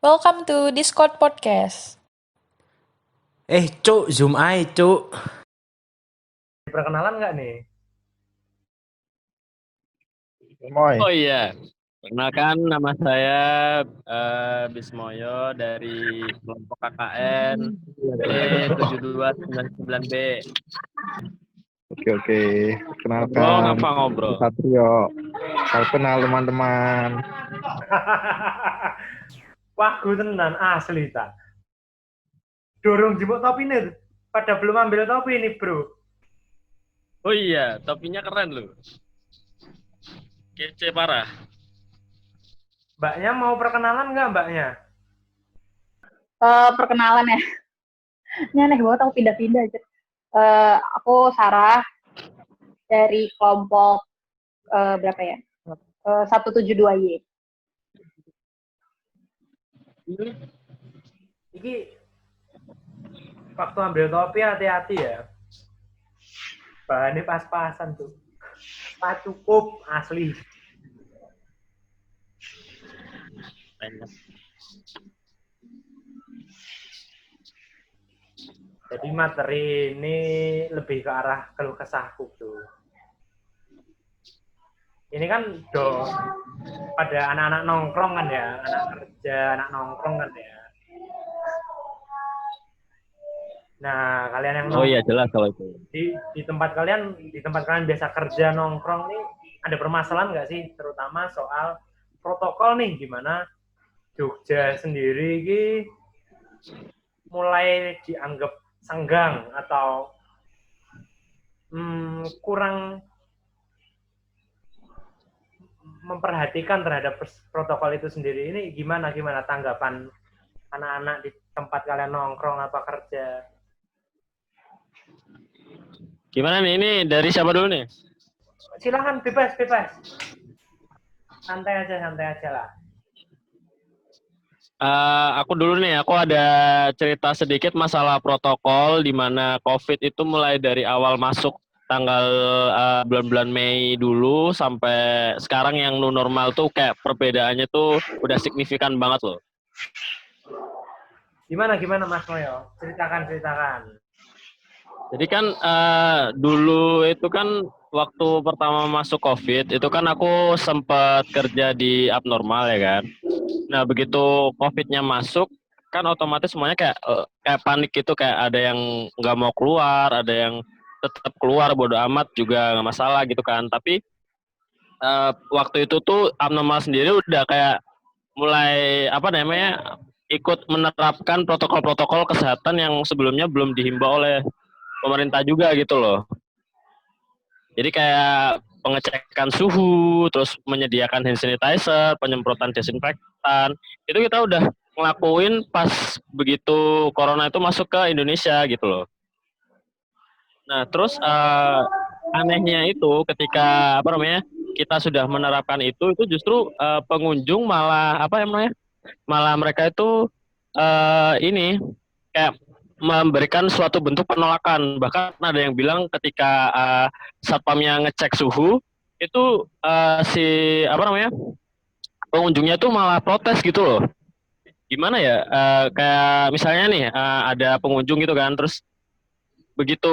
Welcome to Discord Podcast. Cuk, zoom aja, Cuk. Perkenalan nggak nih? Moy. Oh iya, perkenalkan nama saya Bismoyo dari kelompok KKN B7299B. Oke. Ngobrol Kenalkan. ngapa ngobrol? Satrio. Saya kenal teman-teman. Wah, gue tenan asli ta. Dorong jemput topi nih. Pada belum ambil topi nih, bro. Oh iya, topinya keren loh. Kece parah. Mbaknya mau perkenalan nggak mbaknya? Perkenalan ya. Ini aneh banget aku pindah-pindah aja. Aku Sarah dari kelompok berapa ya? 172Y. Iki waktu ambil topi hati-hati ya. Bahannya pas-pasan tuh. Pas cukup asli. Jadi materi ini lebih ke arah keluh kesahku tuh. Ini kan pada anak-anak nongkrong kan ya, anak kerja, anak nongkrong kan ya. Nah, kalian yang Oh iya, jelas kalau itu. di tempat kalian biasa kerja nongkrong nih ada permasalahan nggak sih, terutama soal protokol nih, gimana Jogja sendiri ini mulai dianggap senggang atau kurang memperhatikan terhadap protokol itu sendiri. Ini gimana tanggapan anak-anak di tempat kalian nongkrong apa kerja? Gimana nih, ini dari siapa dulu nih? Silakan, bebas. Santai aja lah. Aku dulu nih, aku ada cerita sedikit masalah protokol di mana COVID itu mulai dari awal masuk tanggal bulan-bulan Mei dulu sampai sekarang yang new normal tuh kayak perbedaannya tuh udah signifikan banget loh. Gimana Mas Moyo? Ceritakan. Jadi kan dulu itu kan waktu pertama masuk COVID itu kan aku sempat kerja di abnormal ya kan. Nah begitu COVID-nya masuk kan otomatis semuanya kayak panik gitu, kayak ada yang nggak mau keluar, ada yang tetap keluar bodo amat juga nggak masalah gitu kan. Tapi waktu itu tuh abnormal sendiri udah kayak mulai ikut menerapkan protokol-protokol kesehatan yang sebelumnya belum dihimbau oleh pemerintah juga gitu loh. Jadi kayak pengecekan suhu, terus menyediakan hand sanitizer, penyemprotan desinfektan. Itu kita udah ngelakuin pas begitu corona itu masuk ke Indonesia gitu loh. Nah, terus anehnya itu ketika kita sudah menerapkan itu justru pengunjung malah malah mereka itu ini kayak memberikan suatu bentuk penolakan. Bahkan ada yang bilang ketika satpamnya ngecek suhu itu pengunjungnya tuh malah protes gitu loh. Gimana ya, kayak misalnya nih ada pengunjung gitu kan, terus begitu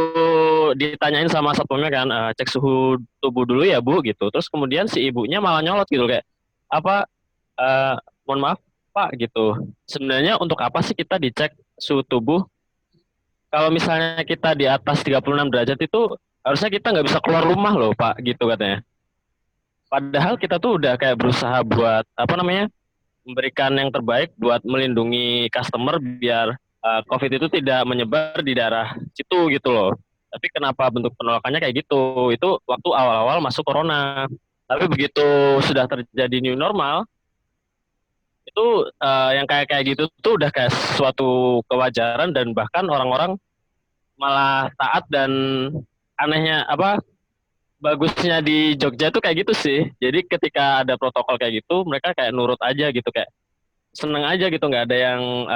ditanyain sama satpamnya kan, cek suhu tubuh dulu ya Bu gitu, terus kemudian si ibunya malah nyolot gitu kayak apa, mohon maaf Pak gitu, sebenarnya untuk apa sih kita dicek suhu tubuh? Kalau misalnya kita di atas 36 derajat itu harusnya kita nggak bisa keluar rumah loh Pak gitu katanya. Padahal kita tuh udah kayak berusaha buat memberikan yang terbaik buat melindungi customer biar COVID itu tidak menyebar di daerah situ gitu loh. Tapi kenapa bentuk penolakannya kayak gitu? Itu waktu awal-awal masuk corona. Tapi begitu sudah terjadi new normal, itu yang kayak gitu tuh udah kayak suatu kewajaran dan bahkan orang-orang malah taat. Dan anehnya bagusnya di Jogja tuh kayak gitu sih. Jadi ketika ada protokol kayak gitu mereka kayak nurut aja gitu, kayak seneng aja gitu, nggak ada yang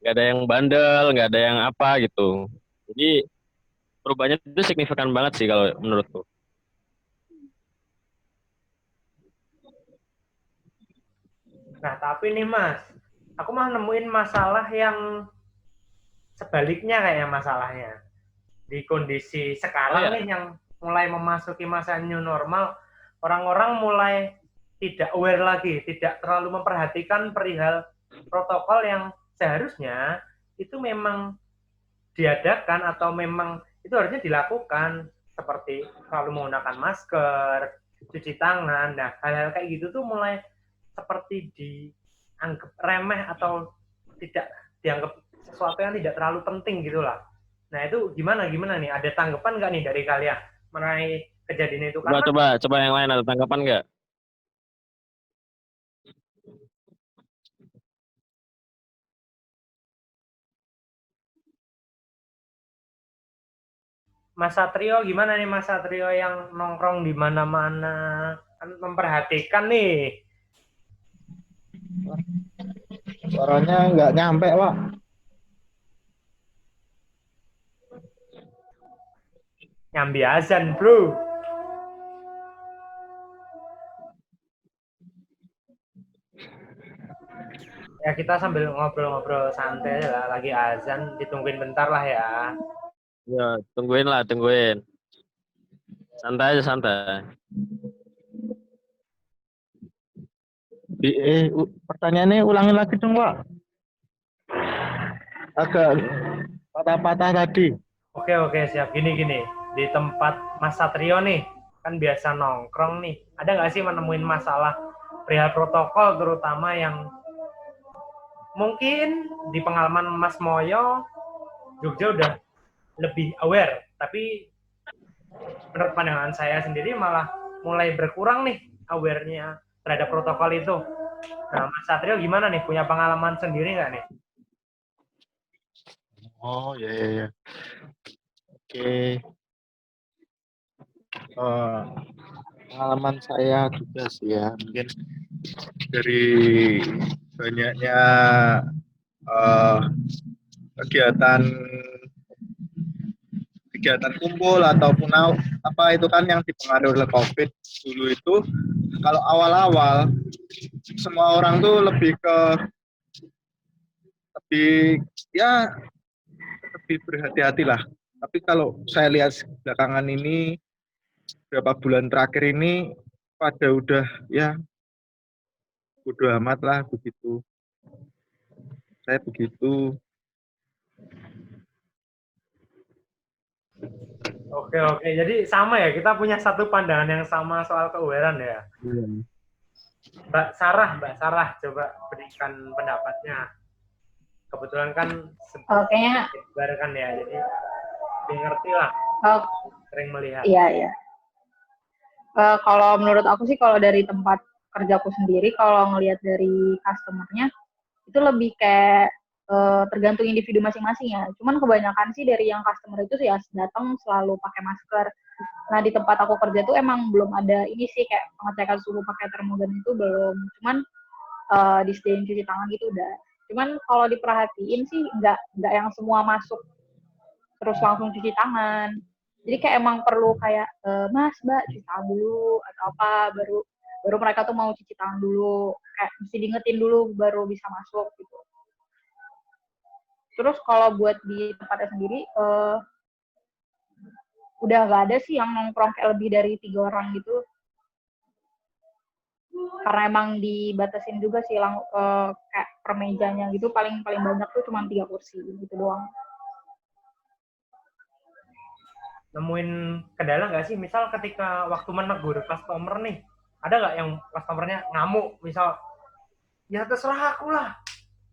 nggak ada yang bandel, nggak ada yang apa gitu. Jadi perubahannya itu signifikan banget sih kalau menurutku. Nah, tapi nih Mas, aku mah nemuin masalah yang sebaliknya kayaknya masalahnya. Di kondisi sekarang Oh ya, nih yang mulai memasuki masa new normal, orang-orang mulai tidak aware lagi, tidak terlalu memperhatikan perihal protokol yang seharusnya itu memang diadakan atau memang itu harusnya dilakukan seperti selalu menggunakan masker, cuci tangan. Nah, hal-hal kayak gitu tuh mulai seperti dianggap remeh atau tidak dianggap sesuatu yang tidak terlalu penting gitulah. Nah, itu gimana nih? Ada tanggapan nggak nih dari kalian mengenai kejadian itu? coba Karena coba coba yang lain ada tanggapan nggak? Mas Satrio gimana nih Mas Satrio yang nongkrong di mana-mana kan memperhatikan nih. Suaranya nggak nyampe, Pak. Nyambi azan, bro. Ya kita sambil ngobrol-ngobrol santai lah, lagi azan, ditungguin bentar lah ya. Ya, tungguin lah, tungguin. Santai aja, santai. Pertanyaannya ulangin lagi dong, Pak. Agak patah-patah tadi. Oke, siap. Gini. Di tempat Mas Satrio nih, kan biasa nongkrong nih. Ada nggak sih menemuin masalah perihal protokol terutama yang mungkin di pengalaman Mas Moyo, Jogja udah lebih aware. Tapi menurut pandangan saya sendiri malah mulai berkurang nih aware-nya terhadap protokol itu. Nah, Mas Satrio gimana nih? Punya pengalaman sendiri nggak nih? Oh, ya. Oke. Pengalaman saya juga sih ya. Mungkin dari banyaknya kegiatan kumpul ataupun apa itu kan yang dipengaruhi oleh COVID dulu itu, kalau awal-awal semua orang tuh lebih berhati-hati lah. Tapi kalau saya lihat belakangan ini, beberapa bulan terakhir ini pada udah ya bodo amat lah begitu. Saya begitu. Oke. Jadi sama ya, kita punya satu pandangan yang sama soal keawarean ya. Mbak Sarah, coba berikan pendapatnya. Kebetulan kan Kayaknya sebar kan ya, jadi lebih ngerti lah, sering melihat. iya. Kalau menurut aku sih, kalau dari tempat kerjaku sendiri, kalau ngelihat dari customer-nya, itu lebih kayak tergantung individu masing-masing ya. Cuman kebanyakan sih dari yang customer itu sih ya datang selalu pakai masker. Nah, di tempat aku kerja tuh emang belum ada ini sih, kayak pengecekan suhu pakai termogan itu belum. Cuman disediain cuci tangan gitu udah. Cuman kalau diperhatiin sih nggak yang semua masuk terus langsung cuci tangan. Jadi kayak emang perlu kayak Mas, Mbak, cuci tangan dulu atau apa, baru mereka tuh mau cuci tangan dulu, kayak mesti diingetin dulu baru bisa masuk gitu. Terus kalau buat di tempatnya sendiri udah nggak ada sih yang nongkrong kayak lebih dari 3 orang gitu, karena emang dibatasin juga sih kayak per mejanya gitu, paling banyak tuh cuma 3 kursi gitu doang. Nemuin kendala nggak sih, misal ketika waktu menegur customer nih, ada nggak yang customernya ngamuk, misal ya terserah aku lah,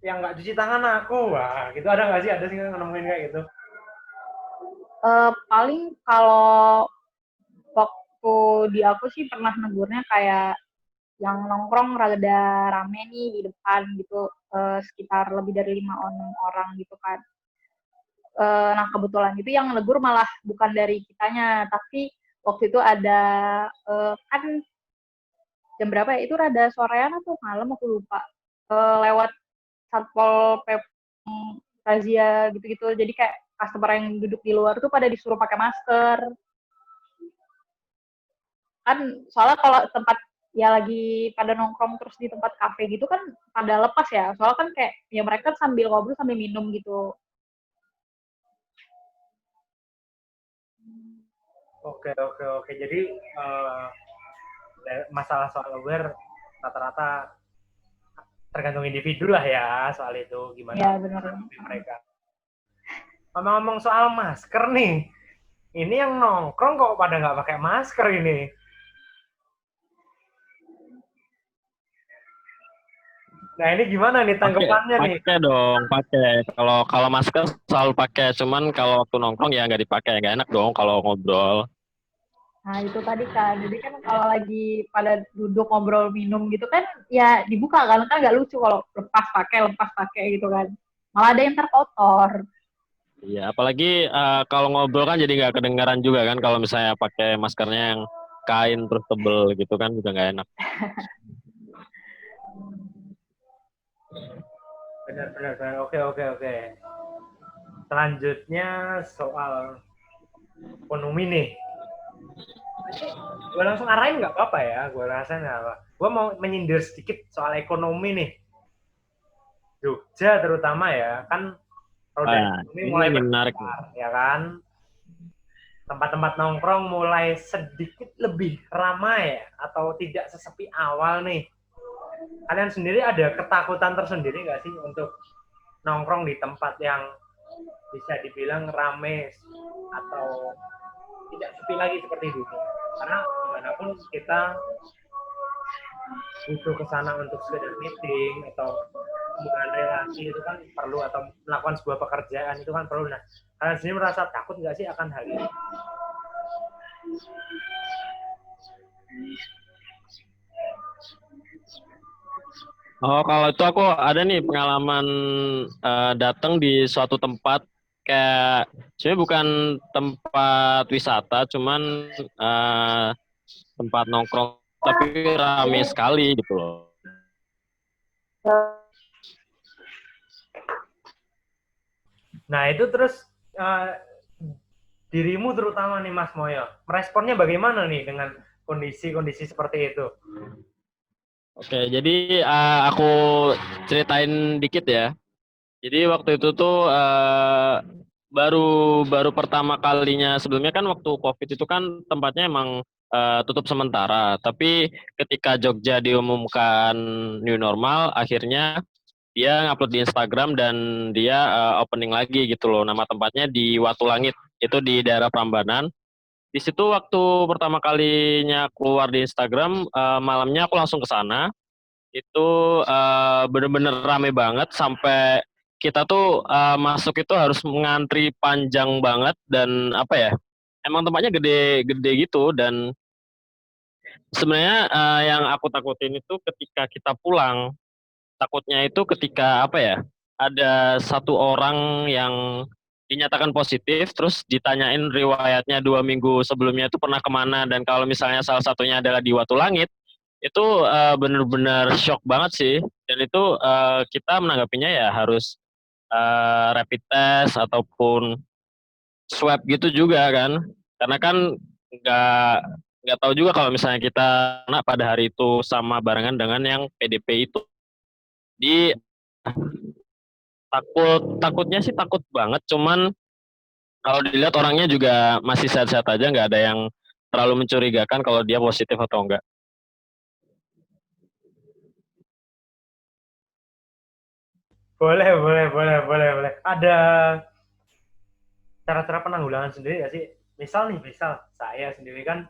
yang nggak cuci tangan aku, wah gitu, ada nggak sih, ada sih nemuin kayak gitu? Paling kalau waktu di aku sih pernah negurnya kayak yang nongkrong rada rame nih di depan gitu, sekitar lebih dari 5 orang gitu kan. Nah, kebetulan itu yang negur malah bukan dari kitanya, tapi waktu itu ada kan jam berapa ya, itu rada sorean atau malam aku lupa, lewat Satpol PP razia gitu-gitu, jadi kayak customer yang duduk di luar tuh pada disuruh pakai masker. Kan soalnya kalau tempat ya lagi pada nongkrong terus di tempat kafe gitu kan pada lepas ya. Soalnya kan kayak ya mereka sambil ngobrol sambil minum gitu. Oke, oke, oke. Jadi masalah soal aware rata-rata tergantung individu lah ya soal itu gimana Ya benar. mereka. Ngomong-ngomong soal masker nih, ini yang nongkrong kok pada nggak pakai masker ini. Nah ini gimana nih tanggapannya nih? Pakai dong, pakai. Kalau masker selalu pakai, cuman kalau waktu nongkrong ya nggak dipakai, nggak enak dong kalau ngobrol. Nah itu tadi kan, jadi kan kalau lagi pada duduk ngobrol minum gitu kan, ya dibuka kan nggak lucu kalau lepas pakai gitu kan. Malah ada yang terkotor. Iya, apalagi kalau ngobrol kan jadi nggak kedengaran juga kan kalau misalnya pakai maskernya yang kain terus tebel gitu kan juga nggak enak. Benar. Oke, oke, oke. Selanjutnya soal ekonomi nih. Gue langsung arahin nggak apa-apa ya, gue rasa nggak apa. Gue mau menyindir sedikit soal ekonomi nih. Jogja terutama ya, kan roda ekonomi mulai menarik. berputar, ya kan? Tempat-tempat nongkrong mulai sedikit lebih ramai atau tidak sesepi awal nih. Kalian sendiri ada ketakutan tersendiri nggak sih untuk nongkrong di tempat yang bisa dibilang rame atau tidak sepi lagi seperti dulu? Karena dimanapun kita butuh ke sana untuk sekedar meeting atau hubungan relasi itu kan perlu, atau melakukan sebuah pekerjaan itu kan perlu. Nah, kalian sendiri merasa takut nggak sih akan hal ini? Oh, kalau itu aku ada nih pengalaman datang di suatu tempat kayak sebenarnya bukan tempat wisata, cuman tempat nongkrong tapi rame sekali gitu loh. Nah, itu terus dirimu terutama nih Mas Moyo, responnya bagaimana nih dengan kondisi-kondisi seperti itu? Oke, jadi aku ceritain dikit ya. Jadi waktu itu tuh baru pertama kalinya, sebelumnya kan waktu COVID itu kan tempatnya emang tutup sementara. Tapi ketika Jogja diumumkan new normal, akhirnya dia ngupload di Instagram dan dia opening lagi gitu loh. Nama tempatnya di Watu Langit, itu di daerah Prambanan. Di situ waktu pertama kalinya keluar di Instagram, malamnya aku langsung ke sana. Itu bener-bener rame banget sampai kita tuh masuk itu harus mengantri panjang banget dan apa ya, emang tempatnya gede-gede gitu. Dan sebenarnya yang aku takutin itu ketika kita pulang, takutnya itu ketika apa ya, ada satu orang yang dinyatakan positif terus ditanyain riwayatnya 2 minggu sebelumnya itu pernah kemana, dan kalau misalnya salah satunya adalah di Watu Langit, itu benar-benar shock banget sih. Dan itu kita menanggapinya ya harus rapid test ataupun swab gitu juga kan, karena kan nggak nggak tahu juga kalau misalnya kita kena pada hari itu sama barengan dengan yang PDP itu. Di takutnya sih takut banget, cuman kalau dilihat orangnya juga masih sehat-sehat aja, nggak ada yang terlalu mencurigakan kalau dia positif atau enggak. Boleh. Ada cara-cara penanggulangan sendiri nggak sih? Misal saya sendiri kan,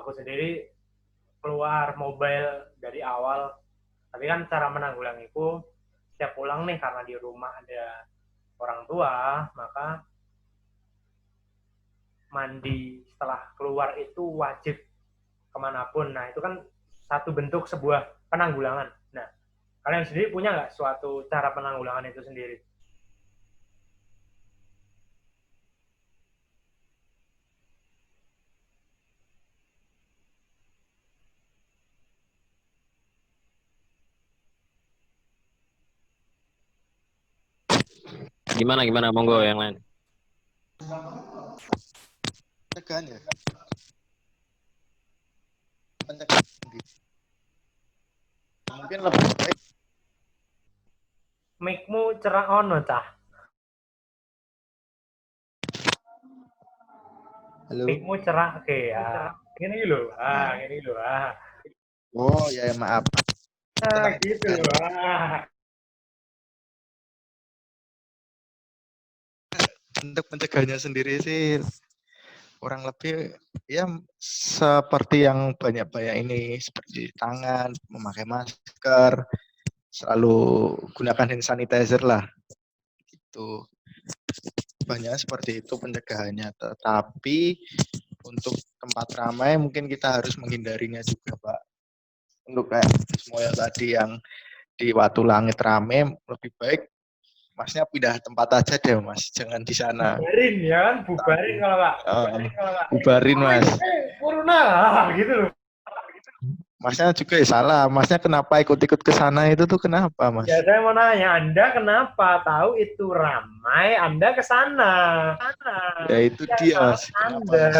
aku sendiri keluar mobile dari awal, tapi kan cara menanggulangiku setiap pulang nih karena di rumah ada orang tua, maka mandi setelah keluar itu wajib kemanapun. Nah itu kan satu bentuk sebuah penanggulangan. Nah kalian sendiri punya nggak suatu cara penanggulangan itu sendiri? Gimana monggo yang lain. Tegan ya. pencegahan sendiri. Mungkin lebih baik. Mic-mu cerah ono cah. Halo. Mic-mu cerah oke ya. Gini lho. Gini lho. Oh ya maaf. Tenang. Gitu lho. Untuk pencegahannya sendiri sih kurang lebih ya seperti yang banyak-banyak ini, seperti tangan, memakai masker, selalu gunakan hand sanitizer lah. Gitu. Banyak seperti itu pencegahannya. Tetapi untuk tempat ramai mungkin kita harus menghindarinya juga, Pak. Untuk kayak semuanya tadi yang di Watu Langit rame, lebih baik Masnya pindah tempat aja deh, Mas. Jangan di sana. Bubarin ya kan, bubarin kalau Pak. Bubarin, Mas. Corona gitu loh. Masnya juga salah. Masnya kenapa ikut-ikut ke sana itu tuh kenapa, Mas? Ya saya mau nanya, Anda kenapa tahu itu ramai Anda ke sana? Ya itu dia, Mas. Kenapa, Mas?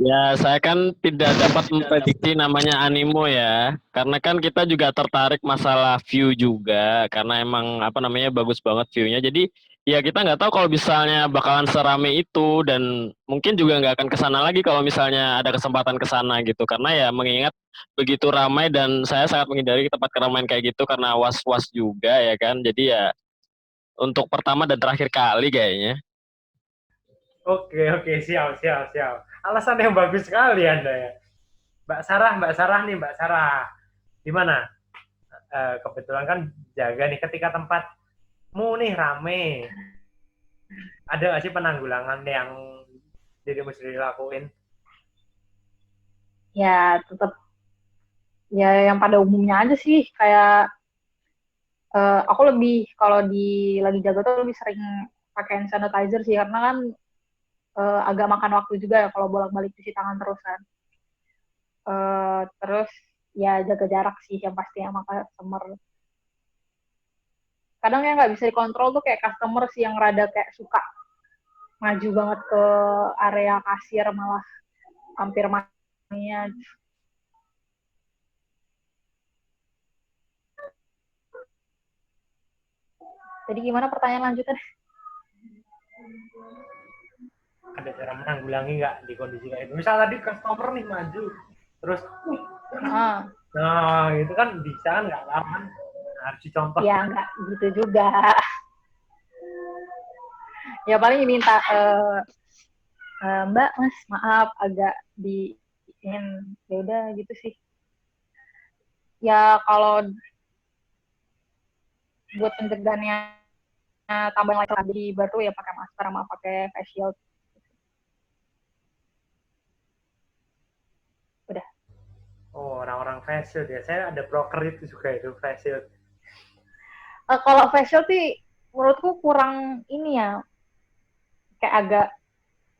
Ya, saya kan tidak dapat memprediksi namanya animo ya. Karena kan kita juga tertarik masalah view juga. Karena emang bagus banget view-nya. Jadi ya kita nggak tahu kalau misalnya bakalan serame itu. Dan mungkin juga nggak akan kesana lagi kalau misalnya ada kesempatan kesana gitu. Karena ya mengingat begitu ramai dan saya sangat menghindari tempat keramaian kayak gitu. Karena was-was juga ya kan. Jadi ya untuk pertama dan terakhir kali kayaknya. Oke, siap. Alasan yang bagus sekali Anda ya. Mbak Sarah nih, Mbak Sarah. Gimana? Kebetulan kan jaga nih ketika tempatmu nih rame. Ada nggak sih penanggulangan yang dirimu sendiri lakuin? Ya tetap ya yang pada umumnya aja sih, kayak aku lebih kalau lagi jaga tuh lebih sering pakai hand sanitizer sih, karena kan agak makan waktu juga ya kalau bolak-balik cuci tangan terus kan. Terus ya jaga jarak sih yang pasti sama customer. Kadang yang nggak bisa dikontrol tuh kayak customer sih yang rada kayak suka maju banget ke area kasir, malah hampir mania. Jadi gimana pertanyaan lanjutan? Ada cara menanggulangi nggak di kondisi kayak itu? Misal tadi customer nih maju, terus nah itu kan bisa kan nggak aman, harus dicontoh. Ya nggak gitu juga. Ya paling minta Mbak, Mas, maaf agak diin, ya udah gitu sih. Ya kalau buat pencegahannya tambahin lagi baru ya pakai masker sama pakai face shield. Udah. Oh, orang-orang face shield ya. Saya ada broker itu juga itu face shield. Kalau face shield sih menurutku kurang ini ya. Kayak agak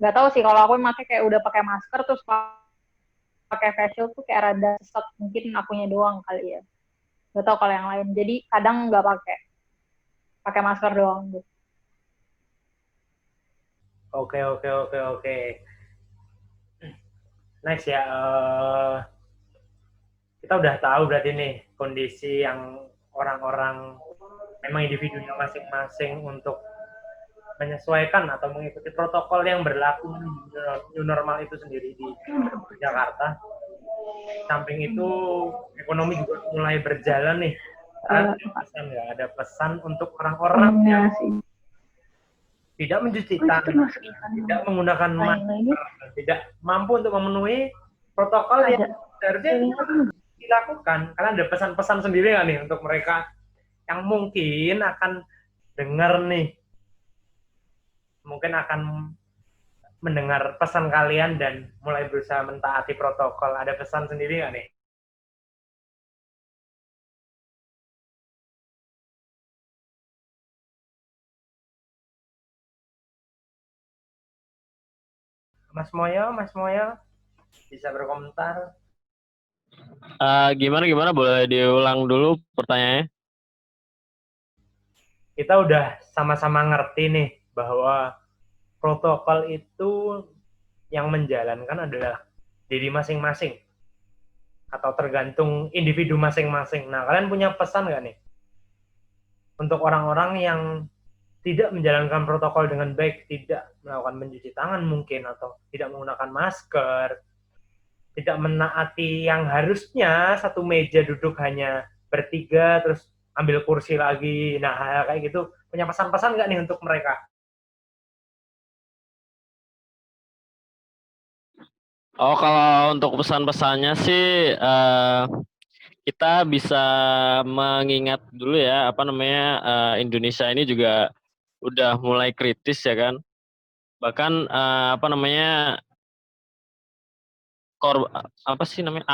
nggak tahu sih, kalau aku pakai kayak udah pakai masker terus pakai face shield tuh kayak rada sesat, mungkin akunya doang kali ya. Nggak tahu kalau yang lain. Jadi kadang nggak pakai masker doang gitu. Oke. Next ya, kita udah tahu berarti nih kondisi yang orang-orang memang individunya masing-masing untuk menyesuaikan atau mengikuti protokol yang berlaku new normal itu sendiri di Jakarta. Samping itu ekonomi juga mulai berjalan nih. Ada pesan untuk orang-orang yang tidak mencuci tangan, tidak menggunakan masker, tidak mampu untuk memenuhi protokol yang seharusnya dilakukan. Karena ada pesan-pesan sendiri nggak nih untuk mereka yang mungkin akan dengar nih, mungkin akan mendengar pesan kalian dan mulai berusaha mentaati protokol. Ada pesan sendiri nggak nih? Mas Moyo, bisa berkomentar? Gimana? Boleh diulang dulu pertanyaannya? Kita udah sama-sama ngerti nih bahwa protokol itu yang menjalankan adalah diri masing-masing. atau tergantung individu masing-masing. Nah, kalian punya pesan nggak nih untuk orang-orang yang tidak menjalankan protokol dengan baik, tidak melakukan mencuci tangan mungkin, atau tidak menggunakan masker, tidak menaati yang harusnya satu meja duduk hanya bertiga, terus ambil kursi lagi. Nah, hal kayak gitu. Punya pesan-pesan nggak nih untuk mereka? Oh, kalau untuk pesan-pesannya sih kita bisa mengingat dulu ya, apa namanya, Indonesia ini juga udah mulai kritis ya kan. Bahkan apa namanya, apa sih namanya,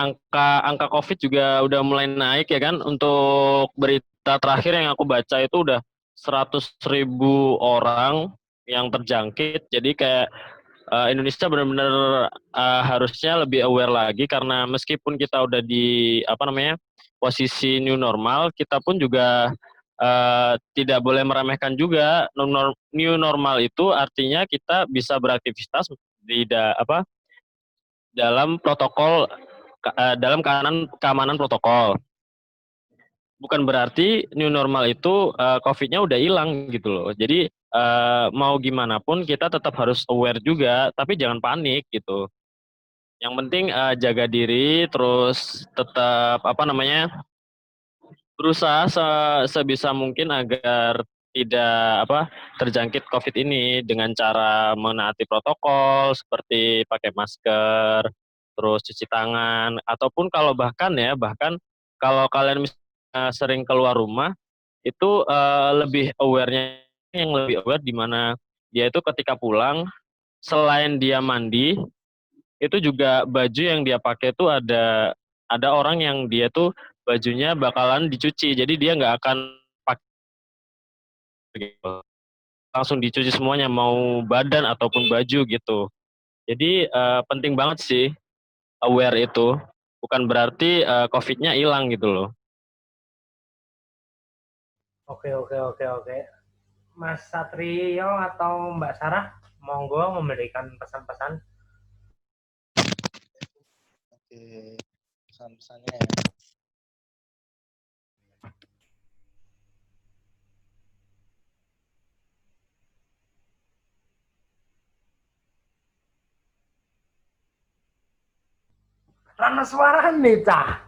angka COVID juga udah mulai naik ya kan. Untuk berita terakhir yang aku baca itu udah 100.000 orang yang terjangkit. Jadi kayak Indonesia benar-benar harusnya lebih aware lagi, karena meskipun kita udah di apa namanya, posisi new normal, kita pun juga tidak boleh meremehkan juga. New normal itu artinya kita bisa beraktivitas apa, dalam protokol, dalam keamanan protokol. Bukan berarti new normal itu COVID-nya udah hilang gitu loh. Jadi mau gimana pun kita tetap harus aware juga, tapi jangan panik gitu. Yang penting jaga diri, terus tetap apa namanya, berusaha sebisa mungkin agar tidak apa, terjangkit COVID ini dengan cara menaati protokol seperti pakai masker, terus cuci tangan, ataupun kalau bahkan kalau kalian sering keluar rumah itu lebih aware-nya, yang lebih aware di mana dia itu ketika pulang, selain dia mandi, itu juga baju yang dia pakai tuh ada orang yang dia tuh bajunya bakalan dicuci, jadi dia nggak akan pakai gitu. Langsung dicuci semuanya, mau badan ataupun baju gitu. Jadi penting banget sih aware itu, bukan berarti COVID-nya hilang gitu loh. Oke, oke, oke, oke. Mas Satrio atau Mbak Sarah, monggo memberikan pesan-pesan. Oke, pesan-pesannya ya. Rana suara nih, Cah.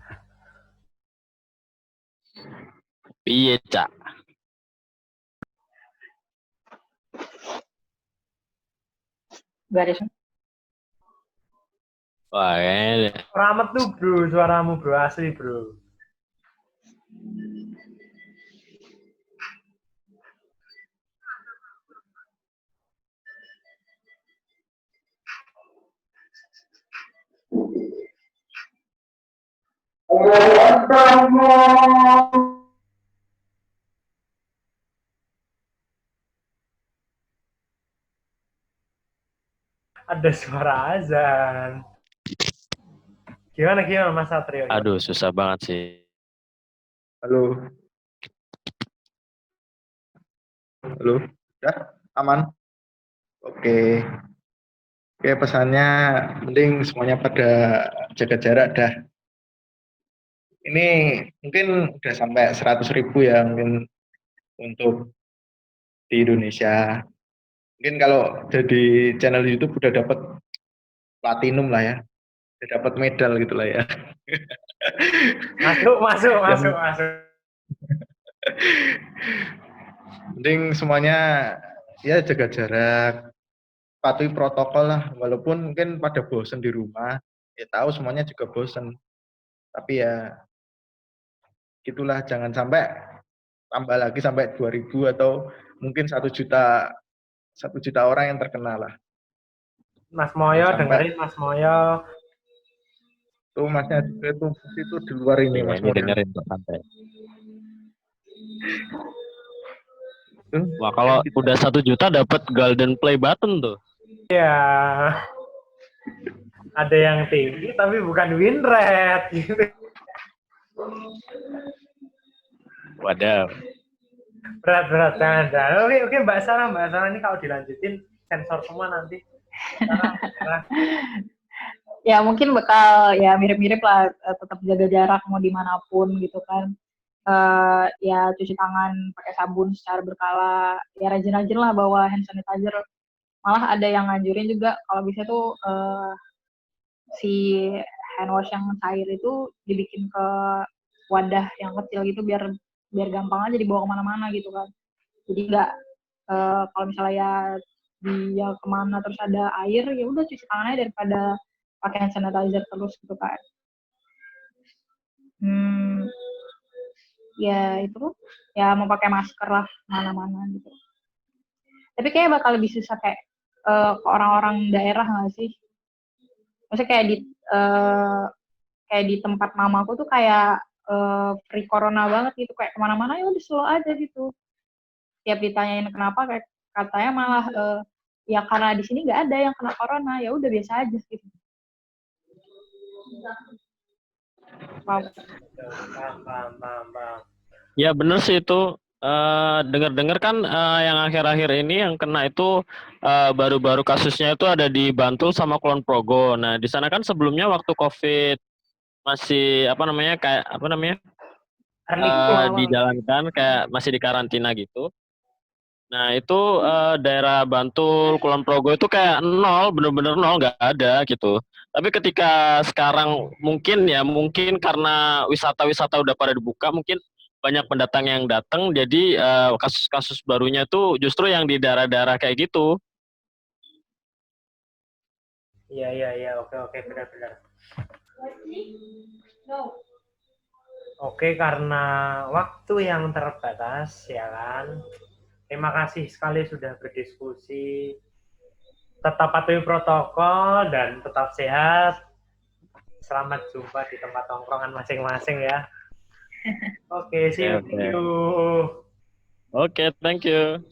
Iya, Cak. Garis. Wah, kayaknya Ramet tuh, bro. Suaramu, bro. Asli, bro. Ada suara azan. Gimana Mas Satrio? aduh susah banget sih. Halo. Halo. Udah aman? Oke. Oke, pesannya mending semuanya pada jaga jarak dah. Ini mungkin udah sampai 100.000 ya mungkin untuk di Indonesia. Mungkin kalau jadi channel YouTube udah dapat platinum lah ya. Udah dapat medal gitu lah ya. Masuk. Mending semuanya ya jaga jarak, patuhi protokol lah, walaupun mungkin pada bosen di rumah, ya tahu semuanya juga bosen. Tapi ya gitulah, jangan sampai tambah lagi sampai 2.000 atau mungkin 1 juta orang yang terkena lah. Mas Moyo, Sampai- dengerin Mas Moyo. Tuh masnya itu di luar ini Iya, Mas ini Moyo. dengerin tuh santai. Tuh, Wah, kalau udah 1 juta dapat golden play button tuh. Ya. Ada yang tinggi tapi bukan win rate gitu. Waduh. Berat jangan. Oke, Mbak Sarah ini kalau dilanjutin sensor semua nanti. Sarah. Ya mungkin bakal ya mirip-mirip lah, tetap jaga jarak mau dimanapun gitu kan. Ya cuci tangan pakai sabun secara berkala, ya rajin-rajin lah bawa hand sanitizer. Malah ada yang nganjurin juga kalau bisa tuh si hand wash yang cair itu dibikin ke wadah yang kecil gitu biar biar gampang aja dibawa kemana-mana gitu kan. Jadi nggak kalau misalnya ya dia kemana terus ada air ya udah cuci tangannya daripada pakai hand sanitizer terus gitu kan. Ya itu ya mau pakai masker lah mana-mana gitu. Tapi kayaknya bakal lebih susah kayak ke orang-orang daerah nggak sih? Maksudnya kayak di tempat mamaku tuh kayak free corona banget gitu, kayak kemana-mana ya udah slow aja gitu. Tiap ditanyain kenapa kayak katanya malah ya karena di sini nggak ada yang kena corona, ya udah biasa aja gitu. Wow. Paham. Ya bener sih itu. Dengar-dengar kan yang akhir-akhir ini yang kena itu baru-baru kasusnya itu ada di Bantul sama Kulon Progo. Nah di sana kan sebelumnya waktu COVID masih Awal-awal. dijalankan kayak masih di karantina gitu. Nah itu daerah Bantul, Kulon Progo itu kayak nol, bener-bener nol, nggak ada gitu. Tapi ketika sekarang mungkin karena wisata-wisata udah pada dibuka, mungkin banyak pendatang yang datang, jadi kasus-kasus barunya tuh justru yang di daerah-daerah kayak gitu. Iya, oke, benar-benar. Oke, karena waktu yang terbatas, ya kan. Terima kasih sekali sudah berdiskusi. Tetap patuhi protokol dan tetap sehat. Selamat jumpa di tempat tongkrongan masing-masing ya. Oke, see you. Oke, thank you.